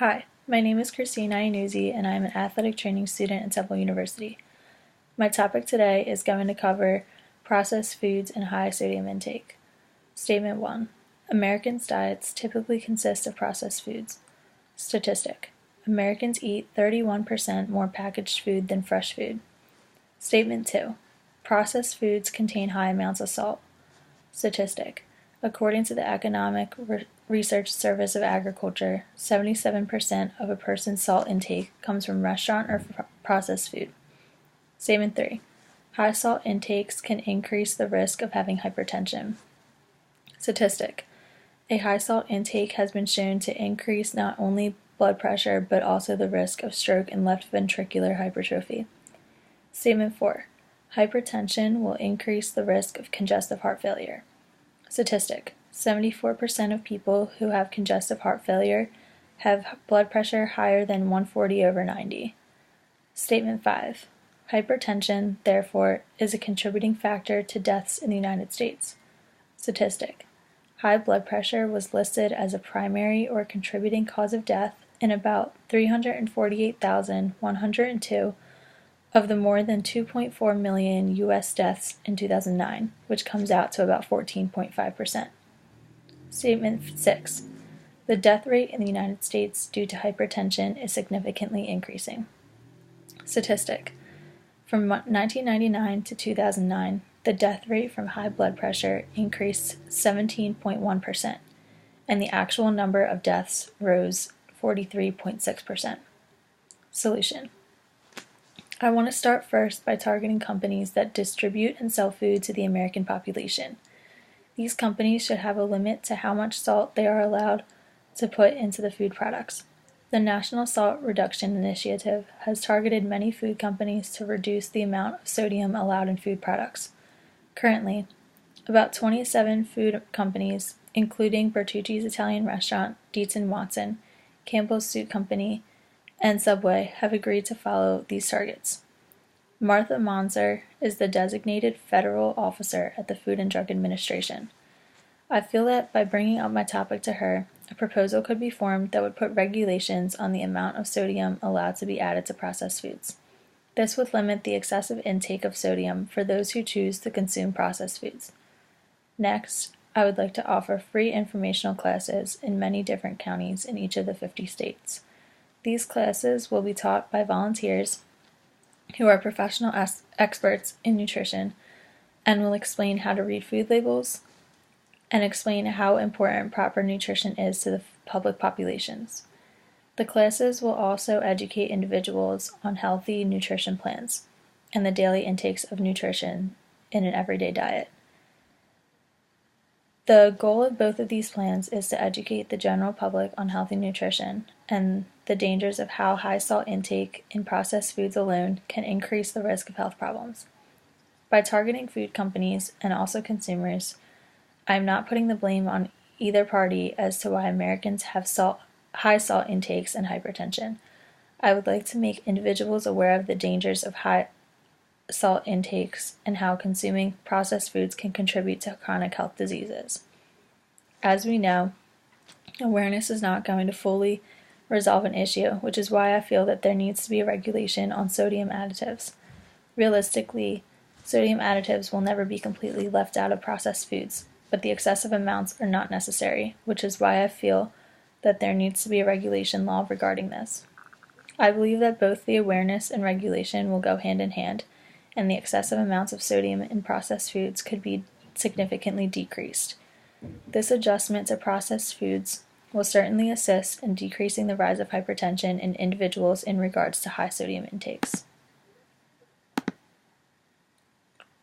Hi, my name is Christina Iannuzzi, and I am an athletic training student at Temple University. My topic today is going to cover processed foods and high sodium intake. Statement 1. Americans' diets typically consist of processed foods. Statistic. Americans eat 31% more packaged food than fresh food. Statement 2. Processed foods contain high amounts of salt. Statistic. According to the Economic Research Service of Agriculture, 77% of a person's salt intake comes from restaurant or processed food. Statement 3. High salt intakes can increase the risk of having hypertension. Statistic. A high salt intake has been shown to increase not only blood pressure but also the risk of stroke and left ventricular hypertrophy. Statement 4. Hypertension will increase the risk of congestive heart failure. Statistic. 74% of people who have congestive heart failure have blood pressure higher than 140/90. Statement 5. Hypertension, therefore, is a contributing factor to deaths in the United States. Statistic. High blood pressure was listed as a primary or contributing cause of death in about 348,102 of the more than 2.4 million U.S. deaths in 2009, which comes out to about 14.5%. Statement 6. The death rate in the United States due to hypertension is significantly increasing. Statistic. From 1999 to 2009, the death rate from high blood pressure increased 17.1%, and the actual number of deaths rose 43.6%. Solution. I want to start first by targeting companies that distribute and sell food to the American population. These companies should have a limit to how much salt they are allowed to put into the food products. The National Salt Reduction Initiative has targeted many food companies to reduce the amount of sodium allowed in food products. Currently, about 27 food companies, including Bertucci's Italian Restaurant, Dietz & Watson, Campbell's Soup Company, and Subway, have agreed to follow these targets. Martha Monzer is the designated federal officer at the Food and Drug Administration. I feel that by bringing up my topic to her, a proposal could be formed that would put regulations on the amount of sodium allowed to be added to processed foods. This would limit the excessive intake of sodium for those who choose to consume processed foods. Next, I would like to offer free informational classes in many different counties in each of the 50 states. These classes will be taught by volunteers who are professional experts in nutrition and will explain how to read food labels and explain how important proper nutrition is to the public populations. The classes will also educate individuals on healthy nutrition plans and the daily intakes of nutrition in an everyday diet. The goal of both of these plans is to educate the general public on healthy nutrition and the dangers of how high salt intake in processed foods alone can increase the risk of health problems. By targeting food companies and also consumers, I am not putting the blame on either party as to why Americans have high salt intakes and hypertension. I would like to make individuals aware of the dangers of high salt intakes and how consuming processed foods can contribute to chronic health diseases. As we know, awareness is not going to fully resolve an issue, which is why I feel that there needs to be a regulation on sodium additives. Realistically, sodium additives will never be completely left out of processed foods, but the excessive amounts are not necessary, which is why I feel that there needs to be a regulation law regarding this. I believe that both the awareness and regulation will go hand in hand, and the excessive amounts of sodium in processed foods could be significantly decreased. This adjustment to processed foods will certainly assist in decreasing the rise of hypertension in individuals in regards to high sodium intakes.